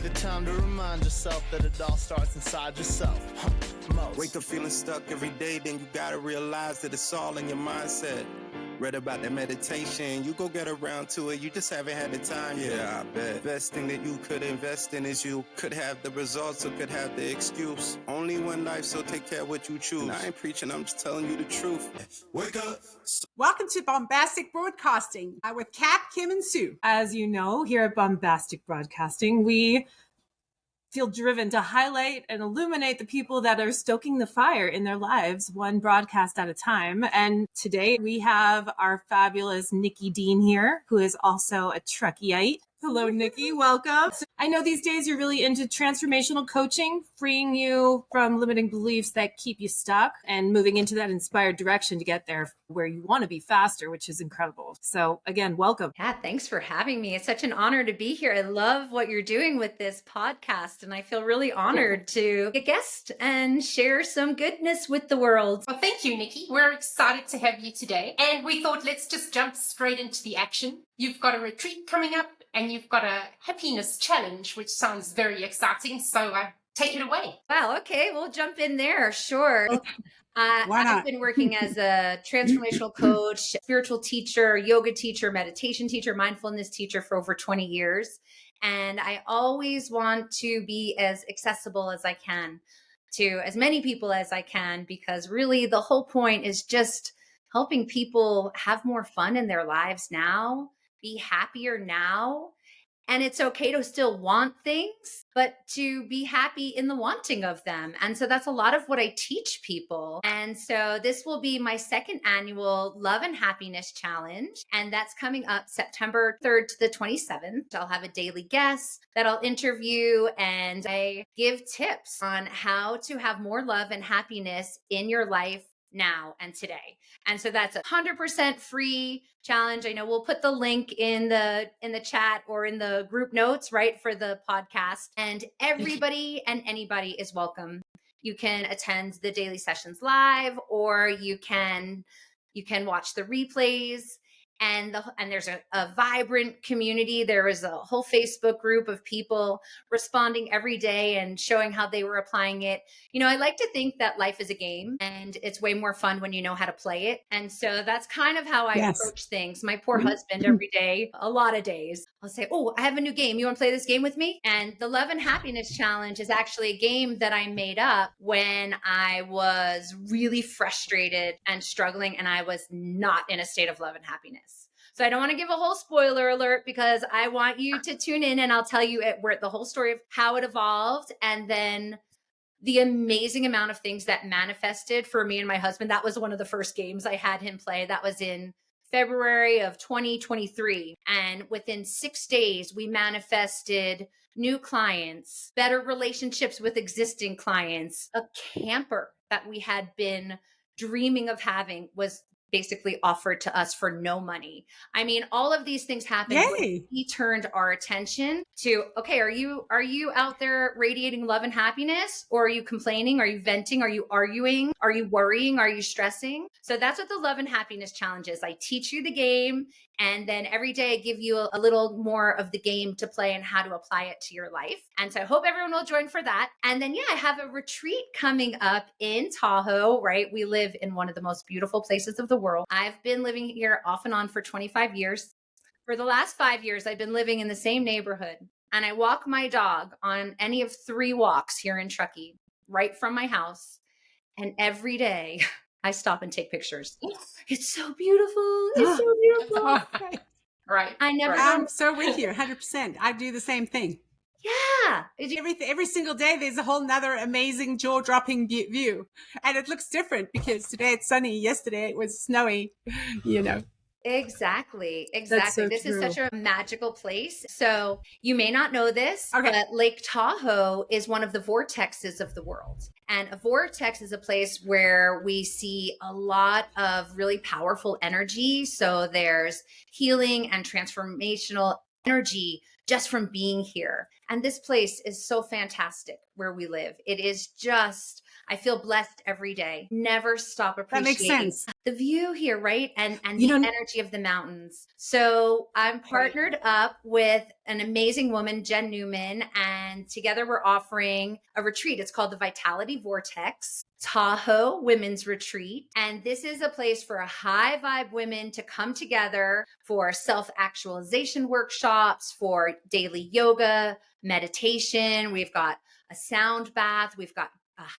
the time to remind yourself that it all starts inside yourself. Wake up feeling stuck every day, then you gotta realize that it's all in your mindset. Read about that meditation, you go get around to it, you just haven't had the time yet. Yeah, I bet. Best thing that you could invest in is you. Could have the results or could have the excuse. Only one life, so take care of what you choose. And I ain't preaching, I'm just telling you the truth. Wake up. Welcome to Bombastik Broadcasting with Cap, Kim, and Sue. As you know, here at Bombastik Broadcasting, we feel driven to highlight and illuminate the people that are stoking the fire in their lives, one broadcast at a time. And today we have our fabulous Nikki Dean here, who is also a Truckieite. Hello, Nikki. Welcome. I know these days you're really into transformational coaching, freeing you from limiting beliefs that keep you stuck and moving into that inspired direction to get there where you want to be faster, which is incredible. So again, welcome. Yeah, thanks for having me. It's such an honor to be here. I love what you're doing with this podcast, and I feel really honored to be a guest and share some goodness with the world. Well, thank you, Nikki. We're excited to have you today. And we thought, let's just jump straight into the action. You've got a retreat coming up and you've got a happiness challenge, which sounds very exciting. So take it away. Wow. Okay. We'll jump in there. Sure. I've been working as a transformational coach, spiritual teacher, yoga teacher, meditation teacher, mindfulness teacher for over 20 years. And I always want to be as accessible as I can to as many people as I can, because really the whole point is just helping people have more fun in their lives now, be happier now. And it's okay to still want things, but to be happy in the wanting of them. And so that's a lot of what I teach people. And so this will be my second annual Love and Happiness Challenge. And that's coming up September 3rd to the 27th. I'll have a daily guest that I'll interview, and I give tips on how to have more love and happiness in your life now and today. And so that's 100% free challenge. I know we'll put the link in the chat or in the group notes, right, for the podcast. And everybody and anybody is welcome. You can attend the daily sessions live, or you can watch the replays. And there's a vibrant community. There is a whole Facebook group of people responding every day and showing how they were applying it. You know, I like to think that life is a game, and it's way more fun when you know how to play it. And so that's kind of how I approach things. My poor husband, every day, a lot of days, I'll say, oh, I have a new game. You want to play this game with me? And the Love and Happiness Challenge is actually a game that I made up when I was really frustrated and struggling, and I was not in a state of love and happiness. So I don't want to give a whole spoiler alert, because I want you to tune in, and I'll tell you the whole story of how it evolved, and then the amazing amount of things that manifested for me and my husband. That was one of the first games I had him play. That was in February of 2023. And within 6 days, we manifested new clients, better relationships with existing clients. A camper that we had been dreaming of having was basically offered to us for no money. I mean, all of these things happened when we turned our attention to, okay, are you out there radiating love and happiness, or are you complaining? Are you venting? Are you arguing? Are you worrying? Are you stressing? So that's what the Love and Happiness Challenge is. I teach you the game, and then every day I give you a little more of the game to play and how to apply it to your life. And so I hope everyone will join for that. And then, I have a retreat coming up in Tahoe, right? We live in one of the most beautiful places of the world. I've been living here off and on for 25 years. For the last 5 years, I've been living in the same neighborhood, and I walk my dog on any of 3 walks here in Truckee, right from my house. And every day I stop and take pictures. It's so beautiful. It's so beautiful. Right. I'm so with you 100%. I do the same thing. Yeah. Every single day, there's a whole nother amazing jaw-dropping view. And it looks different because today it's sunny. Yesterday it was snowy, you know. Exactly. So this true. is such a magical place. So you may not know this, but Lake Tahoe is one of the vortexes of the world. And a vortex is a place where we see a lot of really powerful energy. So there's healing and transformational energy just from being here. And this place is so fantastic where we live. It is just, I feel blessed every day. Never stop appreciating. That makes sense. the view here, right? And You the know, energy of the mountains. So I'm partnered up with an amazing woman, Jen Newman, and together we're offering a retreat. It's called the Vitality Vortex Tahoe Women's Retreat. And this is a place for high vibe women to come together for self-actualization workshops, for daily yoga, meditation. We've got a sound bath. We've got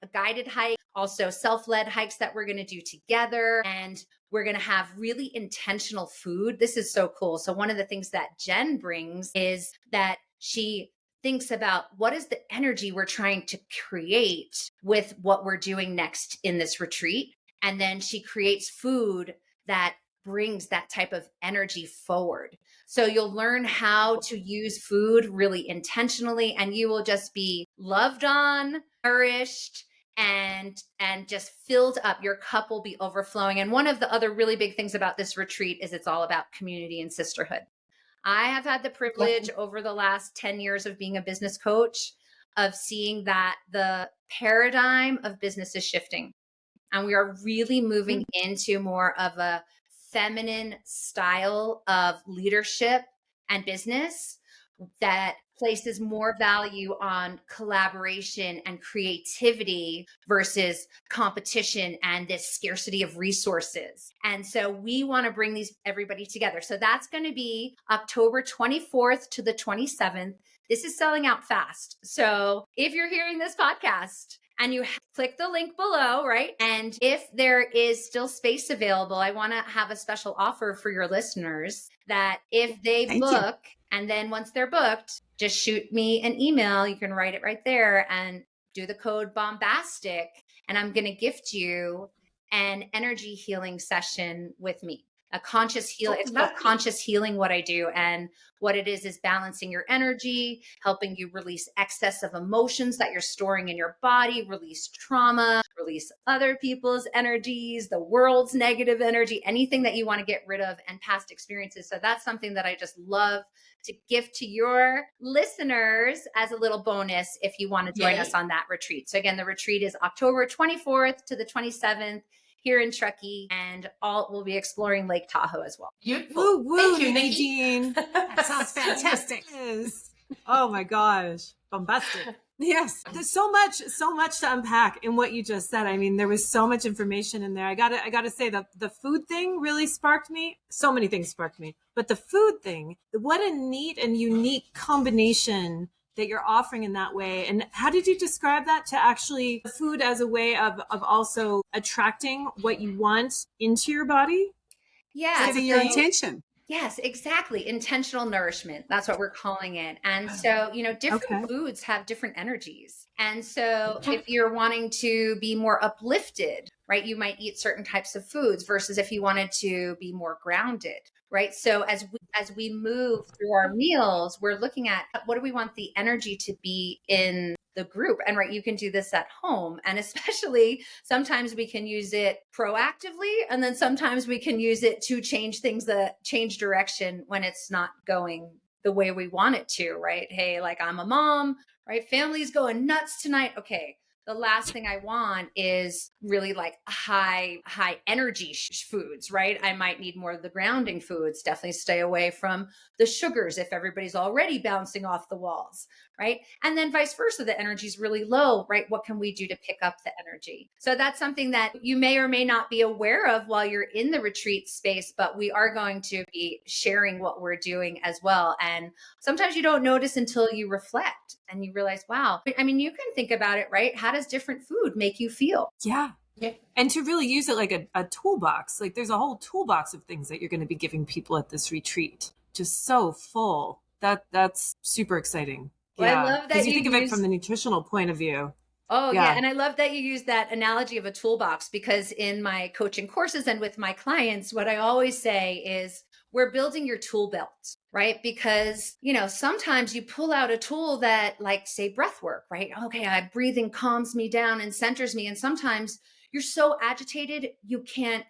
a guided hike, also self-led hikes that we're going to do together. And we're going to have really intentional food. This is so cool. So one of the things that Jen brings is that she thinks about what is the energy we're trying to create with what we're doing next in this retreat. And then she creates food that brings that type of energy forward. So you'll learn how to use food really intentionally, and you will just be loved on, nourished, and just filled up. Your cup will be overflowing. And one of the other really big things about this retreat is it's all about community and sisterhood. I have had the privilege over the last 10 years of being a business coach of seeing that the paradigm of business is shifting. And we are really moving into more of a feminine style of leadership and business that places more value on collaboration and creativity versus competition and this scarcity of resources. And so we want to bring everybody together. So that's going to be October 24th to the 27th. This is selling out fast. So if you're hearing this podcast and you click the link below, right? And if there is still space available, I want to have a special offer for your listeners that if they book, and then once they're booked, just shoot me an email. You can write it right there and do the code Bombastic. And I'm going to gift you an energy healing session with me. A conscious healing. It's called conscious healing, what I do. And what it is balancing your energy, helping you release excess of emotions that you're storing in your body, release trauma, release other people's energies, the world's negative energy, anything that you want to get rid of, and past experiences. So that's something that I just love to gift to your listeners as a little bonus if you want to join us on that retreat. So again, the retreat is October 24th to the 27th. Here in Truckee, and we'll be exploring Lake Tahoe as well. Beautiful. Woo, woo, Thank you, Nikki Nikki. Dean. That sounds fantastic. Yes. Oh my gosh. Bombastic. Yes. There's so much to unpack in what you just said. I mean, there was so much information in there. I gotta say that the food thing really sparked me. So many things sparked me, but the food thing, what a neat and unique combination that you're offering in that way. And how did you describe that, to actually food as a way of also attracting what you want into your body? Yeah. Setting your intention. Yes, exactly. Intentional nourishment. That's what we're calling it. And so, different foods have different energies. And so if you're wanting to be more uplifted, right, you might eat certain types of foods versus if you wanted to be more grounded, right? So as we move through our meals, we're looking at what do we want the energy to be in the group. And right, you can do this at home. And especially sometimes we can use it proactively. And then sometimes we can use it to change change direction when it's not going the way we want it to, right? Hey, like I'm a mom, right? Family's going nuts tonight. Okay. The last thing I want is really like high energy foods, right? I might need more of the grounding foods. Definitely stay away from the sugars if everybody's already bouncing off the walls, right? And then vice versa, the energy is really low, right? What can we do to pick up the energy? So that's something that you may or may not be aware of while you're in the retreat space, but we are going to be sharing what we're doing as well. And sometimes you don't notice until you reflect and you realize, wow, I mean, you can think about it, right? How does different food make you feel? Yeah. And to really use it like a toolbox, like there's a whole toolbox of things that you're going to be giving people at this retreat. Just so full. That's super exciting. Well, I love that because you think of it from the nutritional point of view. Oh, yeah. And I love that you use that analogy of a toolbox, because in my coaching courses and with my clients, what I always say is we're building your tool belt, right? Because, sometimes you pull out a tool that, like, say, breath work, right? Okay, breathing calms me down and centers me. And sometimes you're so agitated,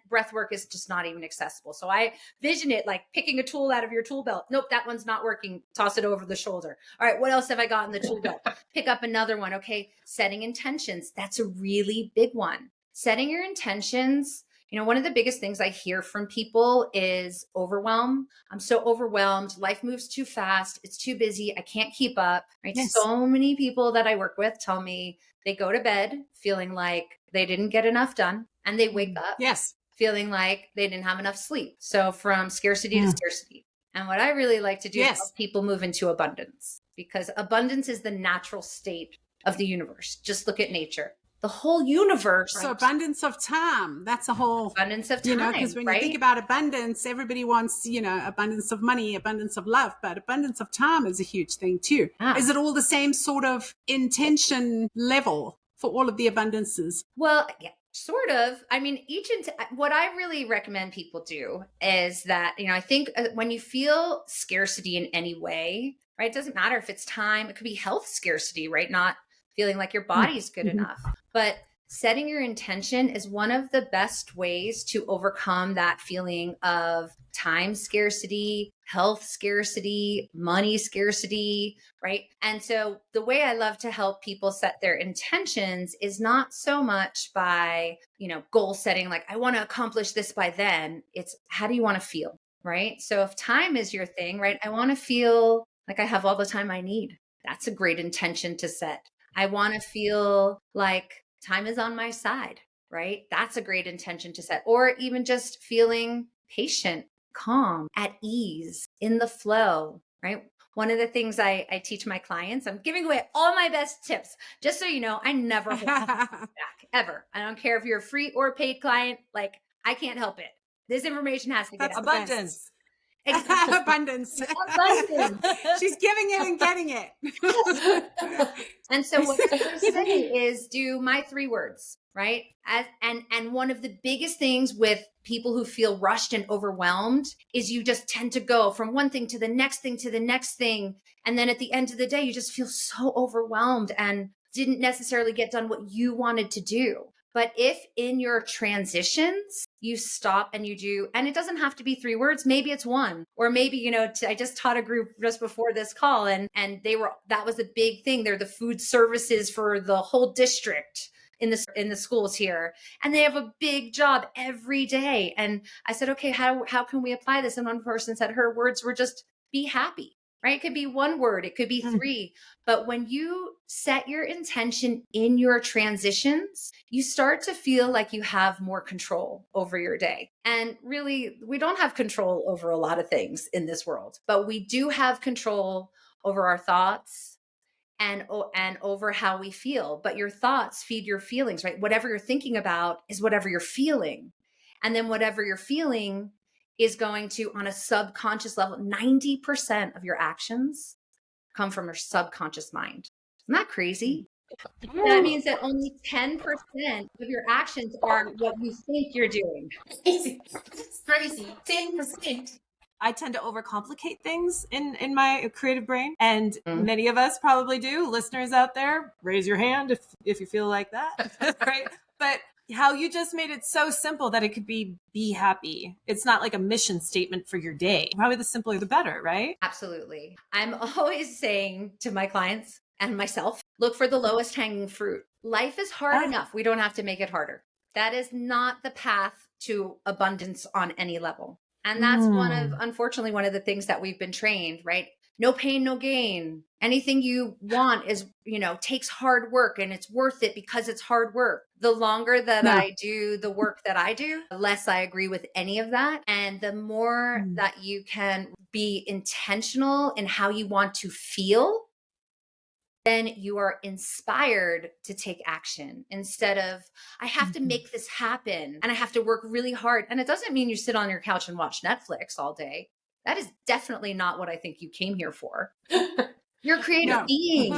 breath work is just not even accessible. So I vision it like picking a tool out of your tool belt. Nope, that one's not working. Toss it over the shoulder. All right, what else have I got in the tool belt? Pick up another one. Okay, setting intentions. That's a really big one. Setting your intentions, One of the biggest things I hear from people is overwhelm. I'm so overwhelmed. Life moves too fast. It's too busy. I can't keep up, right? Yes. So many people that I work with tell me they go to bed feeling like they didn't get enough done, and they wake up Yes. feeling like they didn't have enough sleep. So from scarcity to scarcity. And what I really like to do is help people move into abundance, because abundance is the natural state of the universe. Just look at nature. The whole universe. So abundance of time, that's a whole abundance of time, because when you think about abundance, everybody wants, abundance of money, abundance of love, but abundance of time is a huge thing too. Yeah. Is it all the same sort of intention level for all of the abundances? Well, yeah, sort of. I mean, what I really recommend people do is that, I think when you feel scarcity in any way, right? It doesn't matter if it's time, it could be health scarcity, right? Not feeling like your body's good enough. But setting your intention is one of the best ways to overcome that feeling of time scarcity, health scarcity, money scarcity, right? And so the way I love to help people set their intentions is not so much by, goal setting, like I want to accomplish this by then. It's how do you want to feel, right? So if time is your thing, right? I want to feel like I have all the time I need. That's a great intention to set. I want to feel like time is on my side, right? That's a great intention to set. Or even just feeling patient, calm, at ease, in the flow, right? One of the things I teach my clients, I'm giving away all my best tips. Just so you know, I never hold back, ever. I don't care if you're a free or paid client. Like, I can't help it. This information has to get out. Abundance. Exactly. Abundance. Abundance. She's giving it and getting it. And so what I say is do my 3 words, right? And one of the biggest things with people who feel rushed and overwhelmed is you just tend to go from one thing to the next thing to the next thing. And then at the end of the day, you just feel so overwhelmed and didn't necessarily get done what you wanted to do. But if in your transitions, you stop and you do, and it doesn't have to be 3 words, maybe it's 1, or maybe, I just taught a group just before this call and that was a big thing. They're the food services for the whole district in the schools here. And they have a big job every day. And I said, okay, how can we apply this? And one person said her words were just be happy. Right? It could be 1 word, it could be 3. But when you set your intention in your transitions, you start to feel like you have more control over your day. And really, we don't have control over a lot of things in this world, but we do have control over our thoughts and over how we feel. But your thoughts feed your feelings, right? Whatever you're thinking about is whatever you're feeling. And then whatever you're feeling is going to, on a subconscious level, 90% of your actions come from your subconscious mind. Isn't that crazy? That means that only 10% of your actions are what you think you're doing. It's crazy. 10%. I tend to overcomplicate things in my creative brain, and many of us probably do. Listeners out there, raise your hand if you feel like that, right? But how you just made it so simple that it could be happy. It's not like a mission statement for your day. Probably the simpler the better, right? Absolutely. I'm always saying to my clients and myself, look for the lowest hanging fruit. Life is hard enough. We don't have to make it harder. That is not the path to abundance on any level. And that's unfortunately, one of the things that we've been trained, right? No pain, no gain. Anything you want is, takes hard work, and it's worth it because it's hard work. The longer that I do the work that I do, the less I agree with any of that. And the more that you can be intentional in how you want to feel, then you are inspired to take action instead of, I have to make this happen and I have to work really hard. And it doesn't mean you sit on your couch and watch Netflix all day. That is definitely not what I think you came here for. You're a creative being.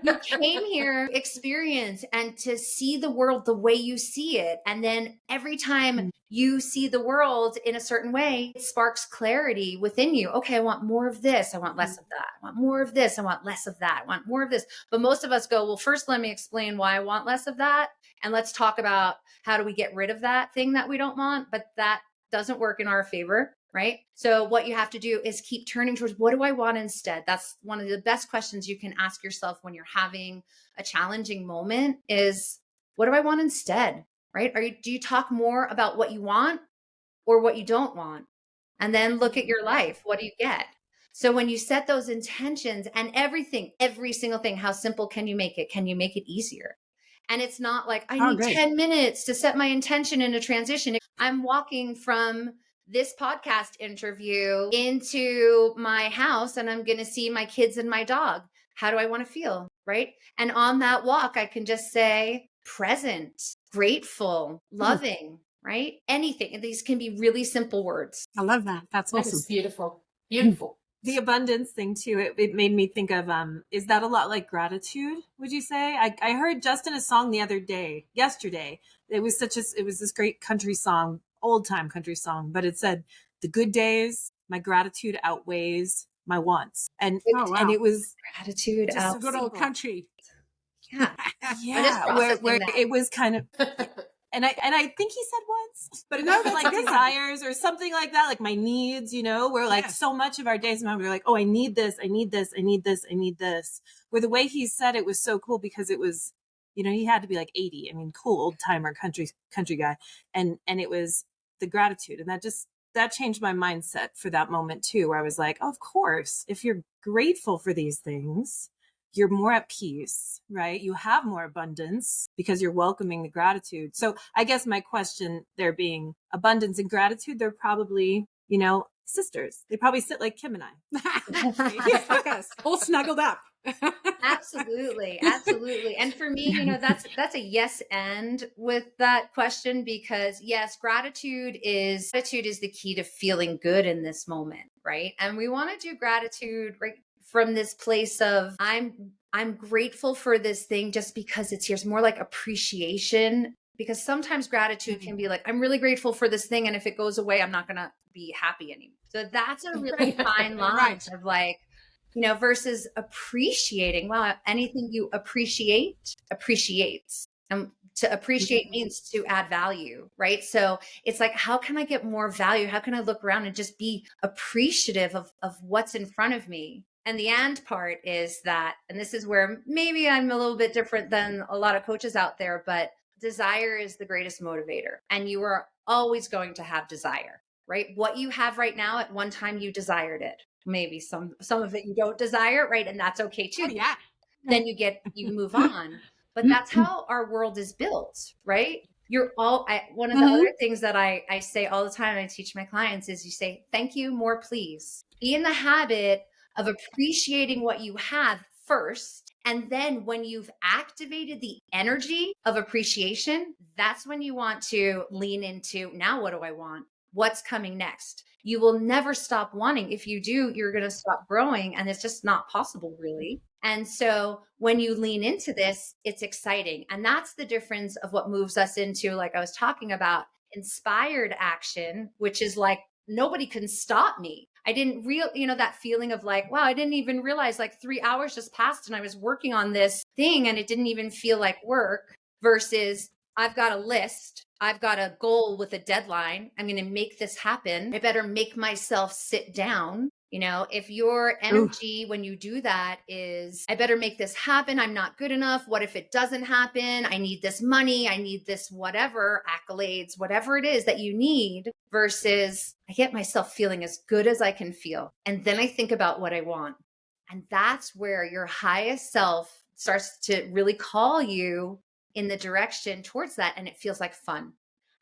You came here to experience and to see the world the way you see it. And then every time you see the world in a certain way, it sparks clarity within you. Okay, I want more of this. I want less of that. I want more of this. I want less of that. I want more of this. But most of us go, well, first, let me explain why I want less of that. And let's talk about how do we get rid of that thing that we don't want. But that doesn't work in our favor. Right? So what you have to do is keep turning towards, what do I want instead? That's one of the best questions you can ask yourself when you're having a challenging moment is, what do I want instead? right? Do you talk more about what you want or what you don't want? And then look at your life. What do you get? So when you set those intentions and everything, every single thing, how simple can you make it? Can you make it easier? And it's not like, I need 10 minutes to set my intention in a transition. I'm walking from this podcast interview into my house and I'm going to see my kids and my dog. How do I want to feel? Right. And on that walk, I can just say present, grateful, loving, right? Anything. And these can be really simple words. I love that. That's awesome. That is beautiful. Beautiful. The abundance thing too, it made me think of, is that a lot like gratitude, would you say? I heard just in a song yesterday, it was this great country song, old time country song, but it said, the good days, my gratitude outweighs my wants. And, and it was gratitude just a good old country. Yeah. Yeah. Where it was kind of, and I think he said once, but it was like desires or something like that, like my needs, where like so much of our days, we're like, oh, I need this, I need this, I need this, I need this. Where the way he said it was so cool because it was, he had to be like 80. I mean, cool old timer country guy. And it was the gratitude. And that changed my mindset for that moment too, where I was like, oh, of course, if you're grateful for these things, you're more at peace, right? You have more abundance because you're welcoming the gratitude. So I guess my question there being abundance and gratitude, they're probably, sisters. They probably sit like Kim and I. Yes, like us, all snuggled up. Absolutely. Absolutely. And for me, that's a yes and with that question, because yes, gratitude is the key to feeling good in this moment, right? And we want to do gratitude right from this place of I'm grateful for this thing just because it's here. It's more like appreciation, because sometimes gratitude can be like, I'm really grateful for this thing, and if it goes away, I'm not going to be happy anymore. So that's a really fine line of like, versus appreciating. Wow, anything you appreciate appreciates. And to appreciate means to add value, right? So it's like, how can I get more value? How can I look around and just be appreciative of what's in front of me? And the and part is that, and this is where maybe I'm a little bit different than a lot of coaches out there, but desire is the greatest motivator. And you are always going to have desire, right? What you have right now, at one time you desired it. Maybe some of it you don't desire, right? And that's okay too. Oh, yeah. Then you move on. But that's how our world is built, right? One of the other things that I say all the time, and I teach my clients, is you say, thank you, more please. Be in the habit of appreciating what you have first. And then when you've activated the energy of appreciation, that's when you want to lean into, now what do I want? What's coming next? You will never stop wanting. If you do, you're going to stop growing, and it's just not possible, really. And so when you lean into this, it's exciting. And that's the difference of what moves us into, like I was talking about, inspired action, which is like, nobody can stop me. I didn't that feeling of like, wow, I didn't even realize like 3 hours just passed and I was working on this thing and it didn't even feel like work, versus I've got a list. I've got a goal with a deadline. I'm going to make this happen. I better make myself sit down. If your energy when you do that is, I better make this happen. I'm not good enough. What if it doesn't happen? I need this money. I need this whatever, accolades, whatever it is that you need, versus I get myself feeling as good as I can feel. And then I think about what I want. And that's where your highest self starts to really call you in the direction towards that. And it feels like fun.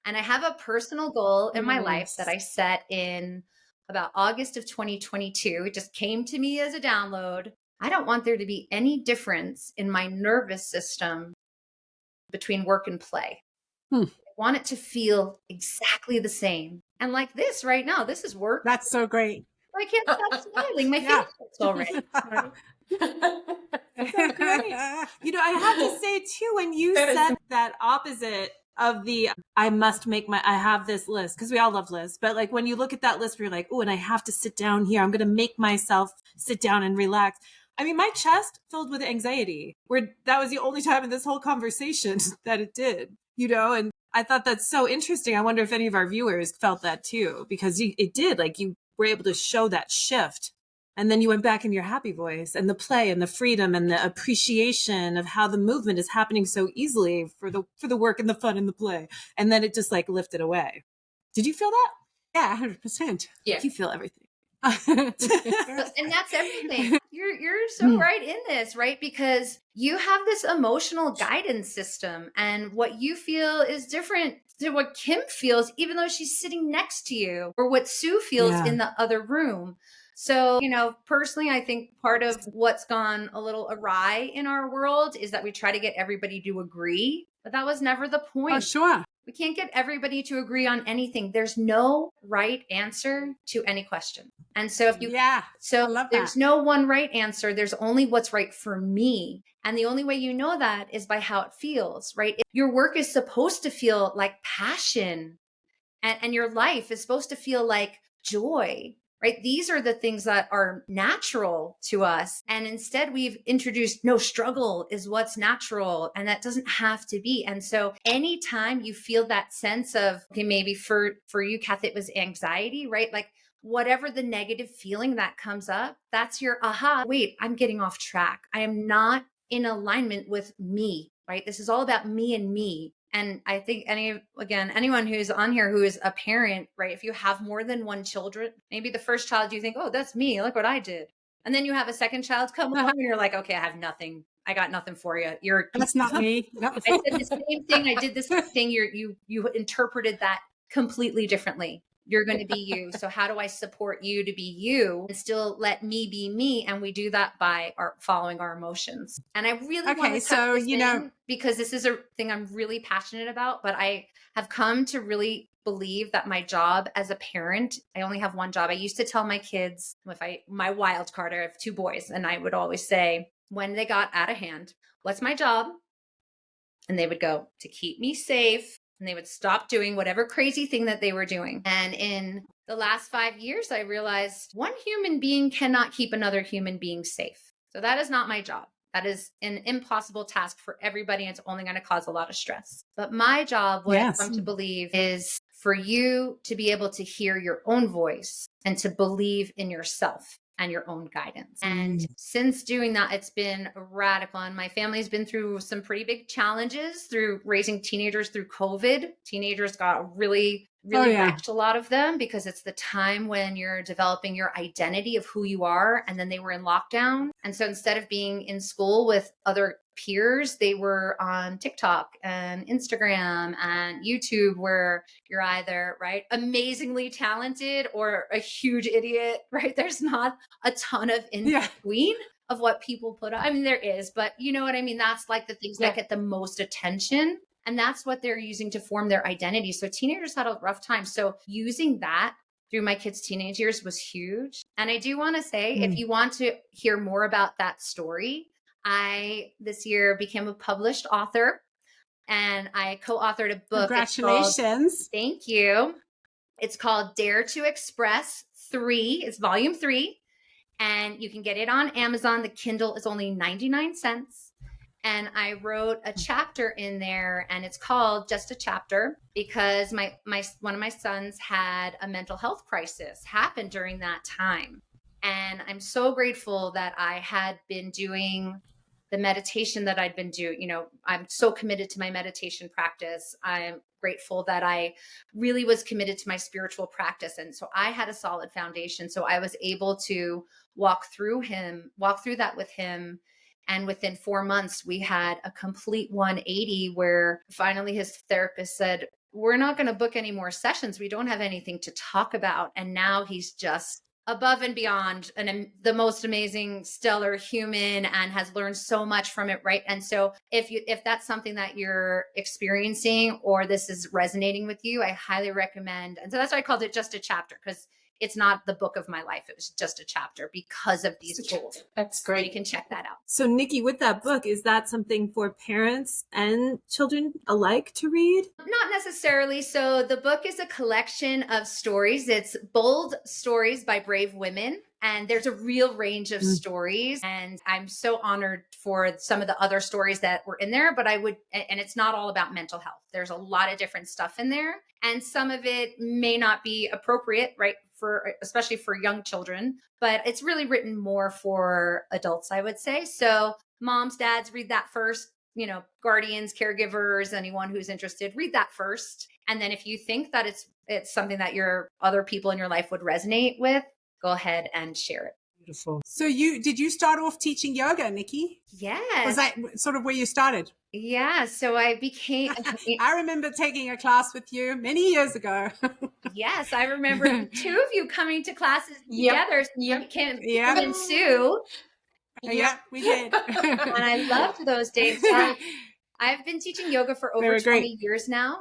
And I have a personal goal in my life that I set in about August of 2022. It just came to me as a download. I don't want there to be any difference in my nervous system between work and play. I want it to feel exactly the same. And like this right now, this is work. That's so great. I can't stop smiling. My face hurts already. So great. I have to say too, when you said that opposite of the, I have this list, because we all love lists, but like when you look at that list, you're like, oh, and I have to sit down here. I'm going to make myself sit down and relax. I mean, my chest filled with anxiety, where that was the only time in this whole conversation that it did, and I thought that's so interesting. I wonder if any of our viewers felt that too, because it did, like you were able to show that shift And then you went back in your happy voice, and the play and the freedom and the appreciation of how the movement is happening so easily for the work and the fun and the play. And then it just like lifted away. Did you feel that? Yeah, 100%. Yeah. You feel everything. And that's everything. You're so right in this, right? Because you have this emotional guidance system, and what you feel is different to what Kim feels, even though she's sitting next to you, or what Sue feels in the other room. So, personally, I think part of what's gone a little awry in our world is that we try to get everybody to agree, but that was never the point. Oh, sure. We can't get everybody to agree on anything. There's no right answer to any question. And so I love there's that. no one right answer. There's only what's right for me. And the only way you know that is by how it feels, right? Your work is supposed to feel like passion, and your life is supposed to feel like joy, right? These are the things that are natural to us. And instead we've introduced no, struggle is what's natural. And that doesn't have to be. And so anytime you feel that sense of, okay, maybe for you, Kath, it was anxiety, right? Like whatever the negative feeling that comes up, that's your aha. Wait, I'm getting off track. I am not in alignment with me, right? This is all about me and me. And I think anyone who's on here who is a parent, right? If you have more than one children, maybe the first child, you think, oh, that's me. Look what I did. And then you have a second child come along and you're like, okay, I have nothing. I got nothing for you. That's not me. No. I said the same thing. I did the same thing. You interpreted that completely differently. You're going to be you. So how do I support you to be you and still let me be me? And we do that by following our emotions. And I really want to touch this in because this is a thing I'm really passionate about, but I have come to really believe that my job as a parent, I only have one job. I used to tell my kids, my wild card, I have 2 boys, and I would always say when they got out of hand, what's my job? And they would go, to keep me safe. And they would stop doing whatever crazy thing that they were doing. And in the last 5 years, I realized one human being cannot keep another human being safe. So that is not my job. That is an impossible task for everybody. And it's only going to cause a lot of stress. But my job, what I've come to believe, is for you to be able to hear your own voice and to believe in yourself and your own guidance. And since doing that, it's been radical. And my family's been through some pretty big challenges through raising teenagers through COVID. Teenagers got really wrecked, a lot of them, because it's the time when you're developing your identity of who you are. And then they were in lockdown. And so instead of being in school with other peers, they were on TikTok and Instagram and YouTube, where you're either amazingly talented or a huge idiot, right? There's not a ton of in between of what people put up. I mean, there is, but you know what I mean? That's like the things that get the most attention. And that's what they're using to form their identity. So teenagers had a rough time. So using that through my kids' teenage years was huge. And I do want to say, if you want to hear more about that story, I this year became a published author, and I co-authored a book. Congratulations. Thank you. It's called Dare to Express 3. It's volume 3, and you can get it on Amazon. The Kindle is only 99 cents. And I wrote a chapter in there, and it's called Just a Chapter, because one of my sons had a mental health crisis happen during that time. And I'm so grateful that I had been doing the meditation that I'd been doing. I'm so committed to my meditation practice. I'm grateful that I really was committed to my spiritual practice. And so I had a solid foundation. So I was able to walk through that with him. And within 4 months, we had a complete 180, where finally his therapist said, we're not going to book any more sessions. We don't have anything to talk about. And now he's just above and beyond the most amazing, stellar human, and has learned so much from it, right? And so if that's something that you're experiencing, or this is resonating with you, I highly recommend. And so that's why I called it Just a Chapter, because it's not the book of my life. It was just a chapter because of these tools. That's great. So you can check that out. So Nikki, with that book, is that something for parents and children alike to read? Not necessarily. So the book is a collection of stories. It's bold stories by brave women. And there's a real range of stories. And I'm so honored for some of the other stories that were in there, and it's not all about mental health. There's a lot of different stuff in there. And some of it may not be appropriate, right, for, especially for young children, but it's really written more for adults, I would say. So moms, dads, read that first. Guardians, caregivers, anyone who's interested, read that first. And then if you think that it's something that your other people in your life would resonate with, go ahead and share it. Beautiful. So did you start off teaching yoga, Nikki? Yes. Was that sort of where you started? Yeah. So I became, I remember taking a class with you many years ago. yes, I remember the two of you coming to classes together. Yep. Kim and Sue. Yeah, we did. And I loved those days. I've been teaching yoga for over 20 years now.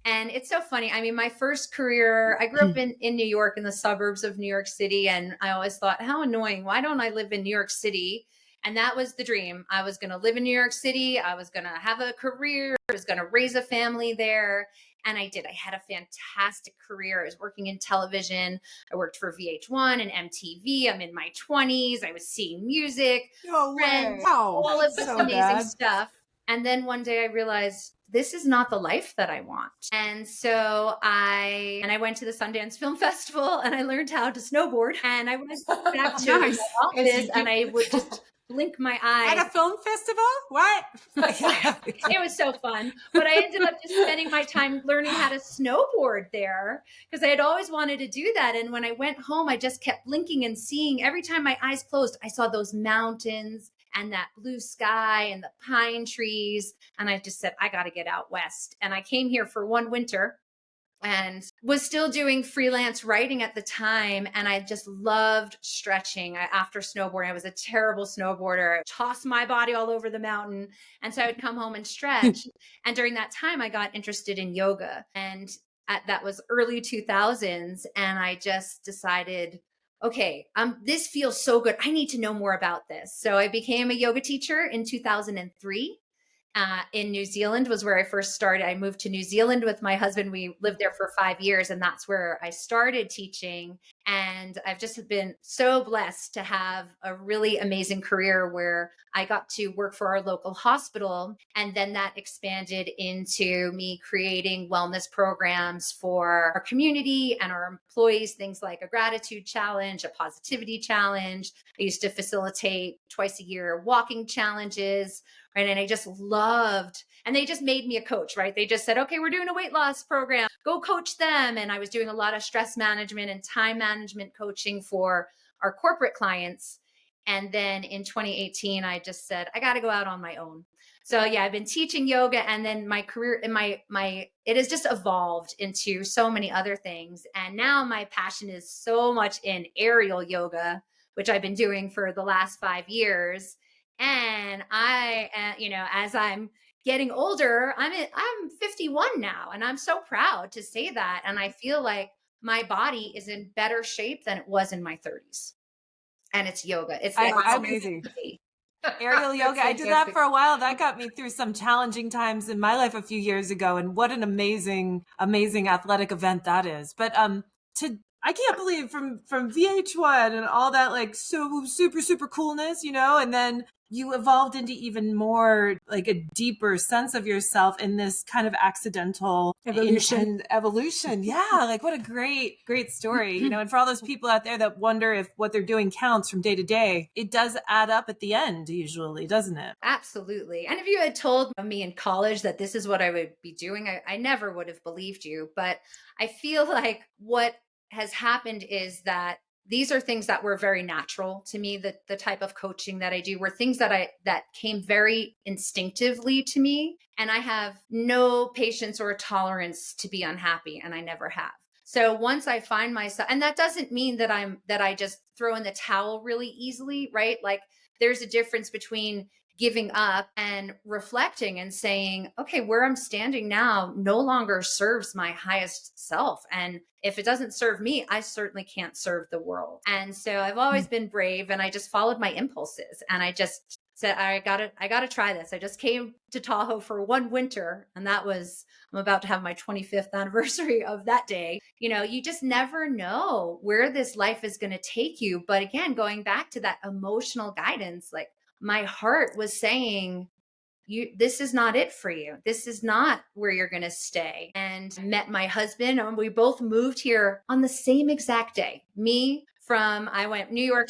And it's so funny. I mean, my first career, I grew up in New York, in the suburbs of New York City. And I always thought, how annoying. Why don't I live in New York City? And that was the dream. I was going to live in New York City. I was going to have a career. I was going to raise a family there. And I did. I had a fantastic career. I was working in television. I worked for VH1 and MTV. I'm in my 20s. I was seeing music, friends, all of this amazing stuff. And then one day I realized this is not the life that I want. And so I went to the Sundance Film Festival and I learned how to snowboard. And I went back to my office and I would just blink my eye. At a film festival? What? It was so fun. But I ended up just spending my time learning how to snowboard there because I had always wanted to do that. And when I went home, I just kept blinking and seeing. Every time my eyes closed, I saw those mountains and that blue sky and the pine trees. And I just said, I got to get out west. And I came here for one winter and was still doing freelance writing at the time. And I just loved stretching. After snowboarding, I was a terrible snowboarder. I tossed my body all over the mountain. And so I would come home and stretch. And during that time, I got interested in yoga. And that was early 2000s. And I just decided, okay, this feels so good. I need to know more about this. So I became a yoga teacher in 2003. In New Zealand was where I first started. I moved to New Zealand with my husband. We lived there for 5 years, and that's where I started teaching. And I've just been so blessed to have a really amazing career where I got to work for our local hospital. And then that expanded into me creating wellness programs for our community and our employees, things like a gratitude challenge, a positivity challenge. I used to facilitate twice a year walking challenges. Right. And I just loved, and they just made me a coach, right? They just said, okay, we're doing a weight loss program, go coach them. And I was doing a lot of stress management and time management coaching for our corporate clients. And then in 2018, I just said, I got to go out on my own. So yeah, I've been teaching yoga, and then my career and it has just evolved into so many other things. And now my passion is so much in aerial yoga, which I've been doing for the last 5 years. And as I'm getting older, I'm 51 now, and I'm so proud to say that. And I feel like my body is in better shape than it was in my 30s. And it's yoga. It's amazing. Aerial yoga. I did that for a while. That got me through some challenging times in my life a few years ago. And what an amazing, amazing athletic event that is. But I can't believe from VH1 and all that, like, so super, super coolness, and then you evolved into even more like a deeper sense of yourself in this kind of accidental evolution. Yeah. Like, what a great, great story, and for all those people out there that wonder if what they're doing counts from day to day, it does add up at the end usually, doesn't it? Absolutely. And if you had told me in college that this is what I would be doing, I never would have believed you. But I feel like what has happened is that these are things that were very natural to me. The type of coaching that I do were things that came very instinctively to me. And I have no patience or tolerance to be unhappy, and I never have. So once I find myself, and that doesn't mean that I just throw in the towel really easily, right? Like, there's a difference between giving up and reflecting and saying, okay, where I'm standing now no longer serves my highest self. And if it doesn't serve me, I certainly can't serve the world. And so I've always been brave, and I just followed my impulses. And I just said, I gotta try this. I just came to Tahoe for one winter, and I'm about to have my 25th anniversary of that day. You just never know where this life is going to take you. But again, going back to that emotional guidance, like, my heart was saying, this is not it for you. This is not where you're going to stay. And met my husband, and we both moved here on the same exact day. I went New York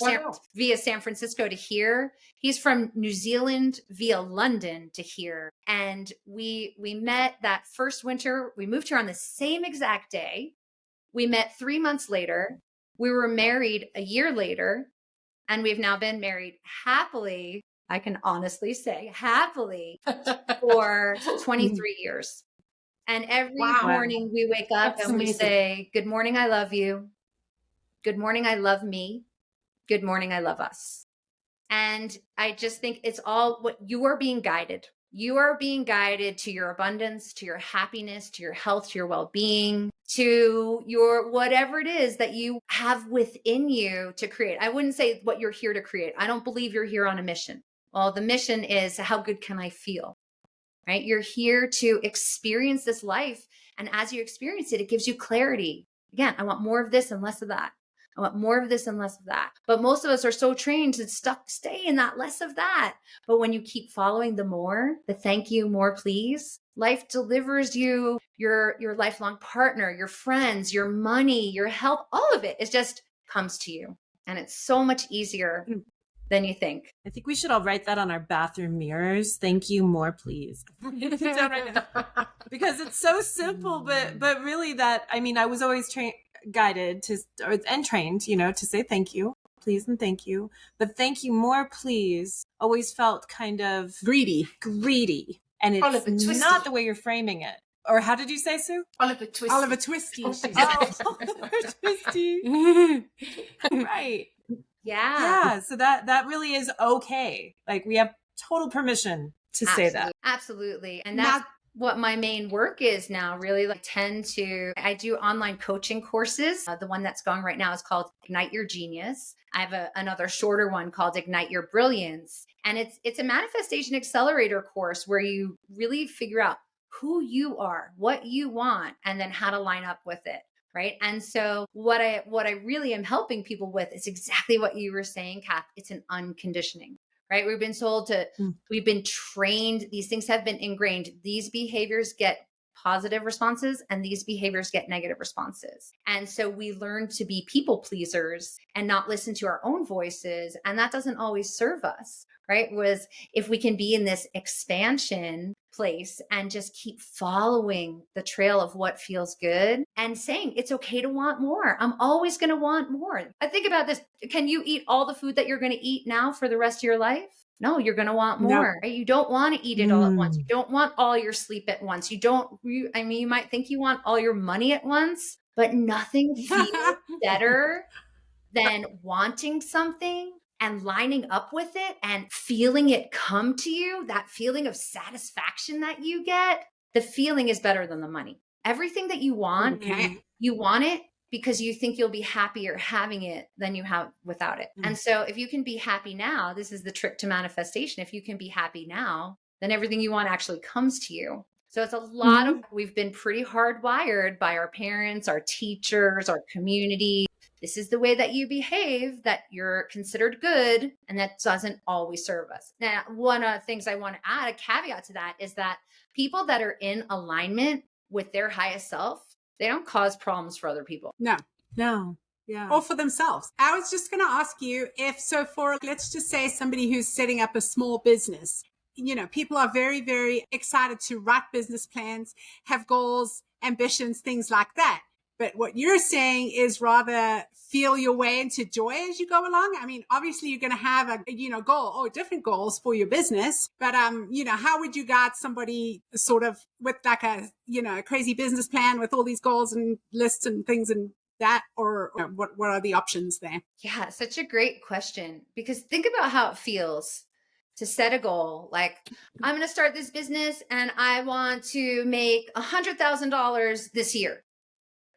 via San Francisco to here. He's from New Zealand via London to here. And we met that first winter. We moved here on the same exact day. We met 3 months later. We were married a year later, and we've now been married happily. I can honestly say happily for 23 years. And every morning we wake up and we say, good morning, I love you. Good morning, I love me. Good morning, I love us. And I just think it's all what you are being guided. You are being guided to your abundance, to your happiness, to your health, to your well-being, to your whatever it is that you have within you to create. I wouldn't say what you're here to create. I don't believe you're here on a mission. Well, the mission is how good can I feel, right? You're here to experience this life. And as you experience it, it gives you clarity. Again, I want more of this and less of that. I want more of this and less of that. But most of us are so trained to stay in that less of that. But when you keep following the more, the thank you, more please, life delivers you your lifelong partner, your friends, your money, your health, all of it just comes to you. And it's so much easier than you think. I think we should all write that on our bathroom mirrors. Thank you, more please. Because it's so simple, but really that, I mean, I was always guided to and trained, to say thank you, please, and thank you. But thank you, more please always felt kind of greedy. And it's not the way you're framing it. Or how did you say, Sue? Oliver Twisty. Oliver Twisty. Oliver Twisty. Right. Yeah. So that really is okay. Like we have total permission to say that. Absolutely. And that's what my main work is now, really. I do online coaching courses. The one that's going right now is called Ignite Your Genius. I have another shorter one called Ignite Your Brilliance. And it's a manifestation accelerator course where you really figure out who you are, what you want, and then how to line up with it. Right. And so what I really am helping people with is exactly what you were saying, Kath. It's an unconditioning. Right. We've been told we've been trained. These things have been ingrained. These behaviors get positive responses and these behaviors get negative responses. And so we learn to be people pleasers and not listen to our own voices. And that doesn't always serve us. Right. Was if we can be in this expansion place and just keep following the trail of what feels good and saying it's okay to want more. I'm always going to want more. I think about this. Can you eat all the food that you're going to eat now for the rest of your life? No, you're going to want more. Right? You don't want to eat it all at once. You don't want all your sleep at once. You might think you want all your money at once, but nothing feels better than wanting something and lining up with it and feeling it come to you, that feeling of satisfaction that you get, the feeling is better than the money. Everything that you want, you want it because you think you'll be happier having it than you have without it. And so if you can be happy now, this is the trick to manifestation. If you can be happy now, then everything you want actually comes to you. So it's a lot of, we've been pretty hardwired by our parents, our teachers, our community. This is the way that you behave, that you're considered good, and that doesn't always serve us. Now, one of the things I want to add, a caveat to that, is that people that are in alignment with their highest self, they don't cause problems for other people. No. Yeah. Or for themselves. I was just going to ask you for, let's just say somebody who's setting up a small business, people are very, very excited to write business plans, have goals, ambitions, things like that. But what you're saying is rather feel your way into joy as you go along. I mean, obviously you're going to have a, goal or different goals for your business, but, how would you guide somebody sort of with like a crazy business plan with all these goals and lists and things and that, or what are the options there? Yeah, such a great question, because think about how it feels to set a goal. Like, I'm going to start this business and I want to make $100,000 this year.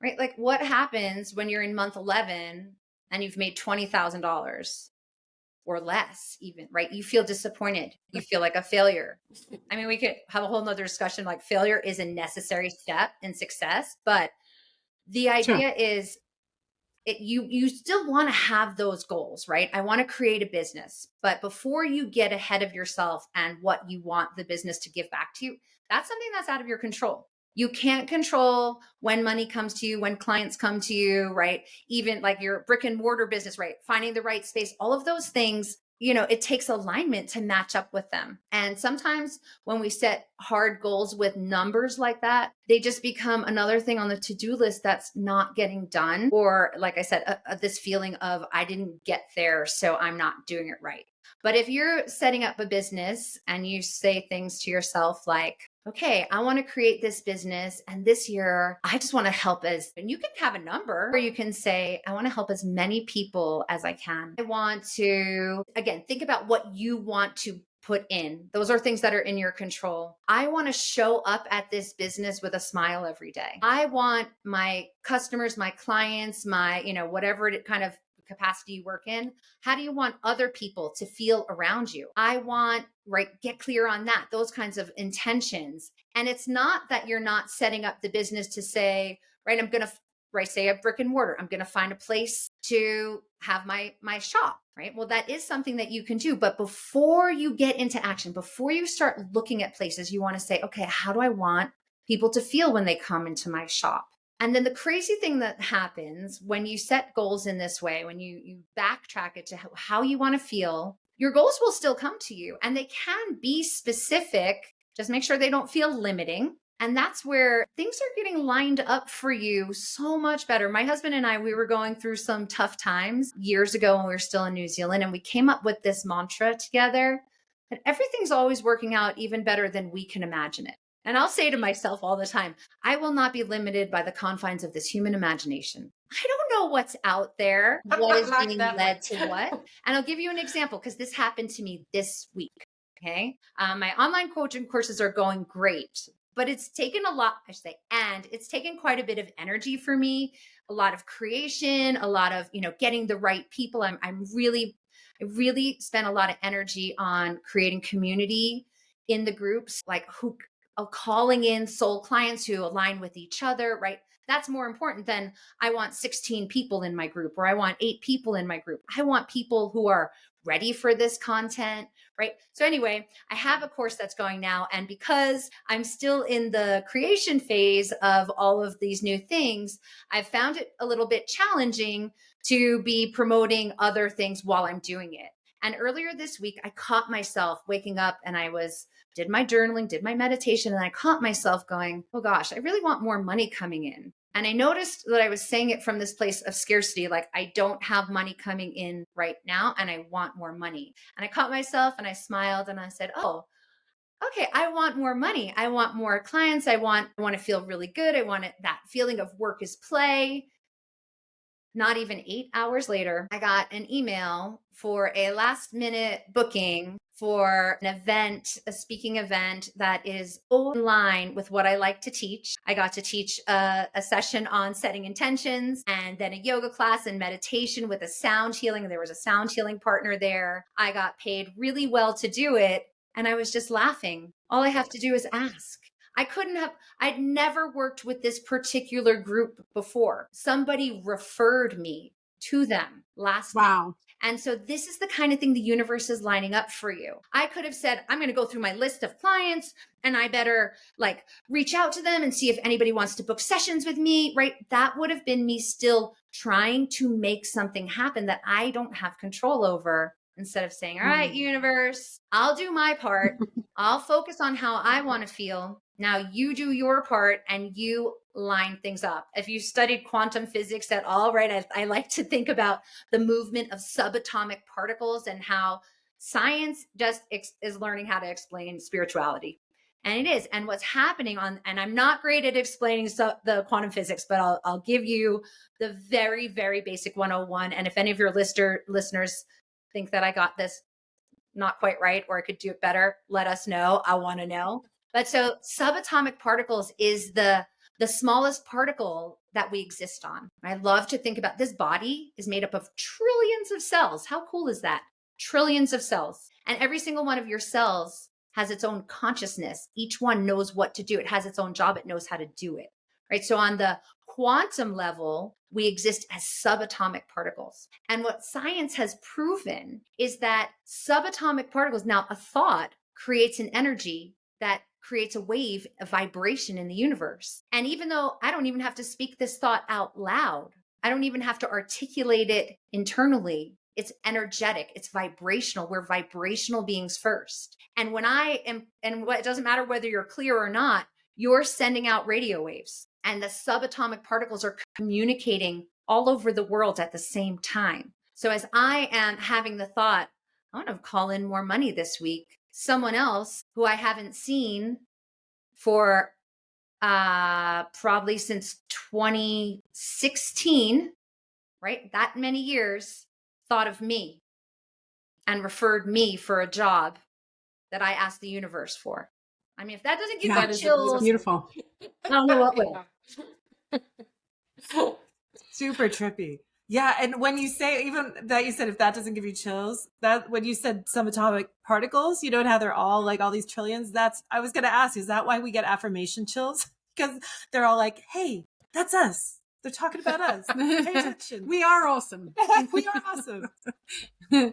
Right? Like, what happens when you're in month 11 and you've made $20,000 or less even, right? You feel disappointed. You feel like a failure. I mean, we could have a whole nother discussion, like failure is a necessary step in success, but the idea is you still want to have those goals, right? I want to create a business, but before you get ahead of yourself and what you want the business to give back to you, that's something that's out of your control. You can't control when money comes to you, when clients come to you, right? Even like your brick and mortar business, right? Finding the right space, all of those things, it takes alignment to match up with them. And sometimes when we set hard goals with numbers like that, they just become another thing on the to-do list that's not getting done. Or like I said, this feeling of I didn't get there, so I'm not doing it right. But if you're setting up a business and you say things to yourself like, okay, I want to create this business. And this year, I just want to help and you can have a number, or you can say, I want to help as many people as I can. I want to, again, think about what you want to put in. Those are things that are in your control. I want to show up at this business with a smile every day. I want my customers, my clients, my, whatever kind of capacity you work in, how do you want other people to feel around you? I want, right, get clear on that, those kinds of intentions. And it's not that you're not setting up the business to say, right, I'm going to, right, say a brick and mortar, I'm going to find a place to have my shop, right? Well, that is something that you can do. But before you get into action, before you start looking at places, you want to say, okay, how do I want people to feel when they come into my shop? And then the crazy thing that happens when you set goals in this way, when you backtrack it to how you want to feel, your goals will still come to you and they can be specific. Just make sure they don't feel limiting. And that's where things are getting lined up for you so much better. My husband and I, we were going through some tough times years ago when we were still in New Zealand, and we came up with this mantra together that everything's always working out even better than we can imagine it. And I'll say to myself all the time, I will not be limited by the confines of this human imagination. I don't know what's out there, what is being led to what. And I'll give you an example because this happened to me this week. Okay. My online coaching courses are going great, but it's taken a lot, I should say, and it's taken quite a bit of energy for me, a lot of creation, a lot of, getting the right people. I really spent a lot of energy on creating community in the groups, like calling in soul clients who align with each other, right? That's more important than I want 16 people in my group or I want 8 people in my group. I want people who are ready for this content, right? So anyway, I have a course that's going now. And because I'm still in the creation phase of all of these new things, I've found it a little bit challenging to be promoting other things while I'm doing it. And earlier this week, I caught myself waking up and did my journaling, did my meditation, and I caught myself going, oh gosh, I really want more money coming in. And I noticed that I was saying it from this place of scarcity, like I don't have money coming in right now and I want more money. And I caught myself and I smiled and I said, oh, okay, I want more money. I want more clients. I want to feel really good. I want that feeling of work is play. Not even 8 hours later, I got an email for a last minute booking for an event, a speaking event that is in line with what I like to teach. I got to teach a session on setting intentions and then a yoga class and meditation with a sound healing. There was a sound healing partner there. I got paid really well to do it. And I was just laughing. All I have to do is ask. I'd never worked with this particular group before. Somebody referred me to them last night. And so this is the kind of thing the universe is lining up for you. I could have said, I'm going to go through my list of clients and I better reach out to them and see if anybody wants to book sessions with me, right? That would have been me still trying to make something happen that I don't have control over. Instead of saying, all right, universe, I'll do my part. I'll focus on how I want to feel. Now you do your part and you line things up. If you studied quantum physics at all, right, I like to think about the movement of subatomic particles and how science just is learning how to explain spirituality. And it is. And what's happening and I'm not great at explaining the quantum physics, but I'll give you the very, very basic 101. And if any of your listeners think that I got this not quite right or I could do it better, let us know. I want to know. But so subatomic particles is the smallest particle that we exist on. I love to think about this body is made up of trillions of cells. How cool is that? Trillions of cells. And every single one of your cells has its own consciousness. Each one knows what to do. It has its own job. It knows how to do it. Right. So on the quantum level, we exist as subatomic particles. And what science has proven is that subatomic particles, now a thought creates an energy that creates a wave, a vibration in the universe. And even though I don't even have to speak this thought out loud, I don't even have to articulate it internally. It's energetic. It's vibrational. We're vibrational beings first. And when I am, and what, it doesn't matter whether you're clear or not, you're sending out radio waves, and the subatomic particles are communicating all over the world at the same time. So as I am having the thought, I want to call in more money this week, someone else who I haven't seen for probably since 2016, right? That many years, thought of me and referred me for a job that I asked the universe for. I mean, if that doesn't give you chills, beautiful. I don't know what will. Super trippy. Yeah. And when you say, even that you said, if that doesn't give you chills, that when you said subatomic particles, you know how they're all like all these trillions, I was going to ask, is that why we get affirmation chills? Because they're all like, hey, that's us. They're talking about us. Pay attention. We are awesome. We are awesome. I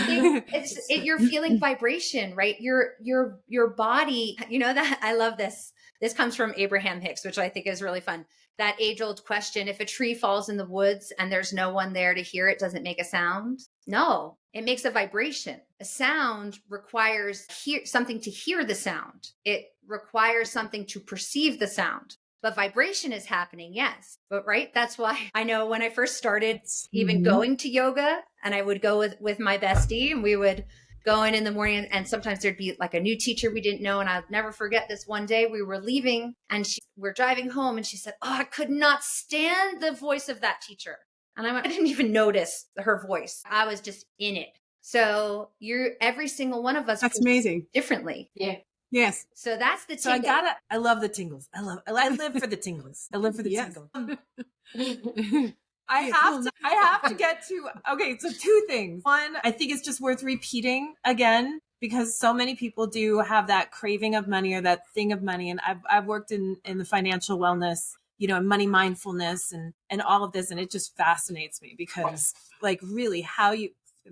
think you're feeling vibration, right? Your body, you know that I love this. This comes from Abraham Hicks, which I think is really fun. That age-old question, if a tree falls in the woods and there's no one there to hear it, does it make a sound? No, it makes a vibration. A sound requires something to hear the sound. It requires something to perceive the sound. But vibration is happening, yes. But right, that's why I know when I first started even going to yoga, and I would go with my bestie, and we would go in the morning, and sometimes there'd be like a new teacher we didn't know. And I'll never forget this one day we were leaving and we're driving home, and she said, oh, I could not stand the voice of that teacher. And I didn't even notice her voice. I was just in it. So every single one of us. That's amazing. Differently. Yeah. Yes. So that's the tingle. So I love the tingles. I live for the tingles. I live for the tingles. I have to get to, okay, so two things. One, I think it's just worth repeating again, because so many people do have that craving of money or that thing of money. And I've worked in the financial wellness, and money mindfulness and all of this. And it just fascinates me because like really how you,